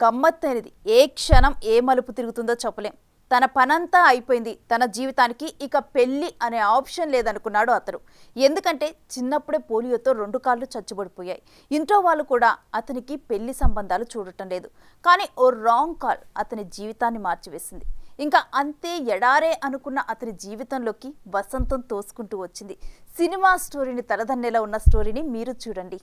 గమ్మత్తైనది. ఏ క్షణం ఏ మలుపు తిరుగుతుందో చెప్పలేం. తన పనంతా అయిపోయింది, తన జీవితానికి ఇక పెళ్లి అనే ఆప్షన్ లేదనుకున్నాడు అతను. ఎందుకంటే చిన్నప్పుడే పోలియోతో 2 కాళ్ళు చచ్చుబడిపోయాయి. ఇంట్లో వాళ్ళు కూడా అతనికి పెళ్లి సంబంధాలు చూడటం లేదు. కానీ ఓ రాంగ్ కాల్ అతని జీవితాన్ని మార్చివేసింది. ఇంకా అంతే ఎడారే అనుకున్న అతని జీవితంలోకి వసంతం తోసుకుంటూ వచ్చింది. సినిమా స్టోరీని తలదన్నేలా ఉన్న స్టోరీని మీరు చూడండి.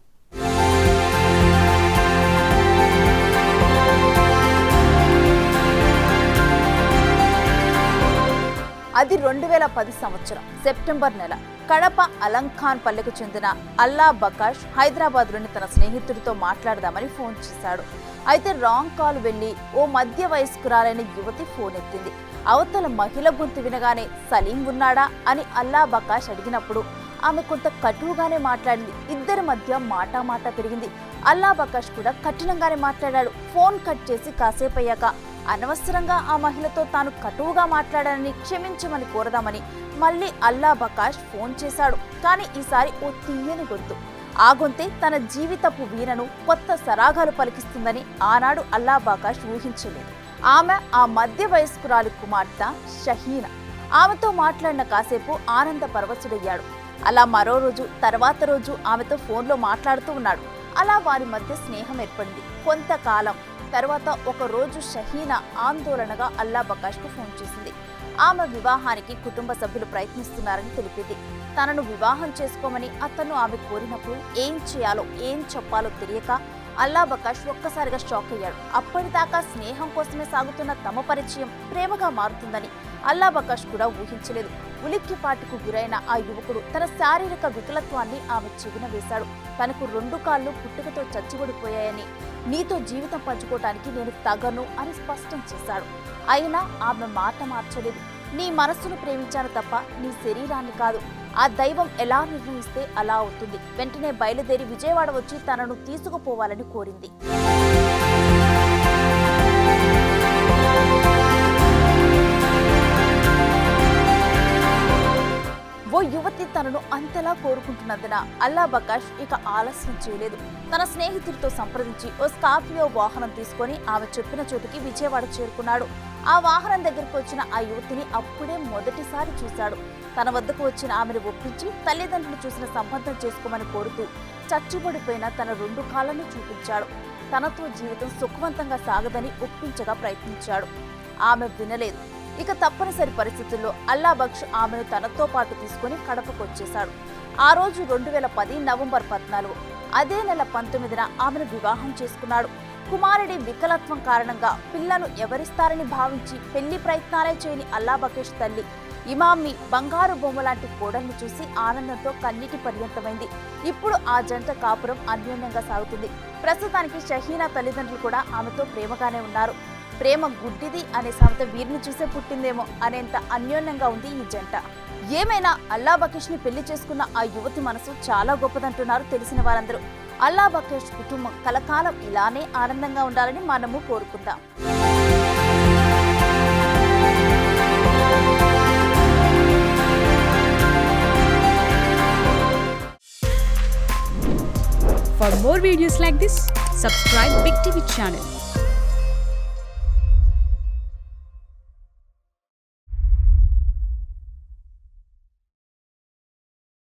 అది 2010 సంవత్సరం సెప్టెంబర్ నెల. కడప అలంఖాన్ పల్లెకు చెందిన అల్లా బకాష్ హైదరాబాద్లోని తన స్నేహితుడితో మాట్లాడదామని ఫోన్ చేశాడు. అయితే రాంగ్ కాల్ వెళ్లి ఓ మధ్య వయస్కురాలైన యువతి ఫోన్ ఎత్తింది. అవతల మహిళ గొంతు వినగానే సలీం ఉన్నాడా అని అల్లా బకాష్ అడిగినప్పుడు ఆమె కొంత కటువుగానే మాట్లాడింది. ఇద్దరి మధ్య మాట పెరిగింది. అల్లా బకాష్ కూడా కఠినంగానే మాట్లాడాడు. ఫోన్ కట్ చేసి కాసేపయ్యాక అనవసరంగా ఆ మహిళతో తాను కటువుగా మాట్లాడానని క్షమించమని కోరదామని మళ్ళీ అల్లా బకాష్ ఫోన్ చేశాడు. కానీ ఈసారి ఓ తీయని గొంతు. ఆ గొంతే తన జీవితపు వీణను కొత్త సరాగాలు పలికిస్తుందని ఆనాడు అల్లా బకాష్ ఊహించలేదు. ఆమె ఆ మధ్య వయస్కురాలి కుమార్తె షహీనా. ఆమెతో మాట్లాడిన కాసేపు ఆనంద పరవశుడయ్యాడు. అలా మరో రోజు తర్వాత రోజు ఆమెతో ఫోన్లో మాట్లాడుతూ ఉన్నాడు. అలా వారి మధ్య స్నేహం ఏర్పడింది. కొంతకాలం తర్వాత ఒక రోజు షహీనా ఆందోళనగా అల్లా బకాష్కు ఫోన్ చేసింది. ఆమె వివాహానికి కుటుంబ సభ్యులు ప్రయత్నిస్తున్నారని తెలిపింది. తనను వివాహం చేసుకోమని అతను ఆమె కోరినప్పుడు ఏం చేయాలో ఏం చెప్పాలో తెలియక అల్లా బకాష్ ఒక్కసారిగా షాక్ అయ్యాడు. అప్పటిదాకా స్నేహం కోసమే సాగుతున్న తమ పరిచయం ప్రేమగా మారుతుందని అల్లా బకాష్ కూడా ఊహించలేదు. ఉలిక్కిపాటుకు గురైన ఆ యువకుడు తన శారీరక వికలత్వాన్ని ఆమె చెవిన వేశాడు. తనకు 2 కాళ్ళు పుట్టుకతో చచ్చిబడిపోయాయని, నీతో జీవితం పంచుకోవటానికి నేను తగను అని స్పష్టం చేశాడు. అయినా ఆమె మాట మార్చలేదు. నీ మనస్సును ప్రేమించాను తప్ప నీ శరీరాన్ని కాదు. ఆ దైవం ఎలా నిర్ణయిస్తే అలా అవుతుంది. వెంటనే బయలుదేరి విజయవాడ వచ్చి తనను తీసుకుపోవాలని కోరింది. ఓ యువతి తనను అంతలా కోరుకుంటున్నందున అల్లా బకాష్ ఇక ఆలస్యం చేయలేదు. తన స్నేహితుడితో సంప్రదించి ఓ స్కార్పియో వాహనం తీసుకొని ఆమె చెప్పిన చోటుకి విజయవాడ చేరుకున్నాడు. ఆ వాహనం దగ్గరకు వచ్చిన ఆ యువతిని అప్పుడే మొదటిసారి చూశాడు. తన వద్దకు వచ్చిన ఆమెను ఒప్పించి తల్లిదండ్రులు చూసిన సంబంధం చేసుకోమని కోరుతూ చచ్చుబడిపోయిన తన 2 కాళ్ళను చూపించాడు. తనతో జీవితం సుఖవంతంగా సాగదని ఒప్పించగా ప్రయత్నించాడు. ఆమె వినలేదు. ఇక తప్పనిసరి పరిస్థితుల్లో అల్లా బక్ష్ ఆమెను తనతో పాటు తీసుకుని కడపకు వచ్చేశాడు. ఆ రోజు 2010 నవంబర్ 14. అదే నెల 19న ఆమెను వివాహం చేసుకున్నాడు. కుమారుడి వికలత్వం కారణంగా పిల్లను ఎవరిస్తారని భావించి పెళ్లి ప్రయత్నాలే చేయని అల్లా బకాష్ తల్లి ఇమామి బంగారు బొమ్మ లాంటి కోడల్ని చూసి ఆనందంతో కన్నీటి పర్యంతమైంది. ఇప్పుడు ఆ జంట కాపురం అన్యోన్యంగా సాగుతుంది. ప్రస్తుతానికి షహీనా తల్లిదండ్రులు కూడా ఆమెతో ప్రేమగానే ఉన్నారు. ప్రేమ గుడ్డిది అనే సామెత వీరిని చూసే పుట్టిందేమో అనేంత అన్యోన్యంగా ఉంది ఈ జంట. ఏమైనా అల్లా బకాష్ ని పెళ్లి చేసుకున్న ఆ యువతి మనసు చాలా గొప్పదంటున్నారు తెలిసిన వారందరూ. అల్లా బకాష్ కుటుంబం కలకాలం ఇలానే ఆనందంగా ఉండాలని మనము కోరుకుందాం. For more videos like this, subscribe Big TV channel.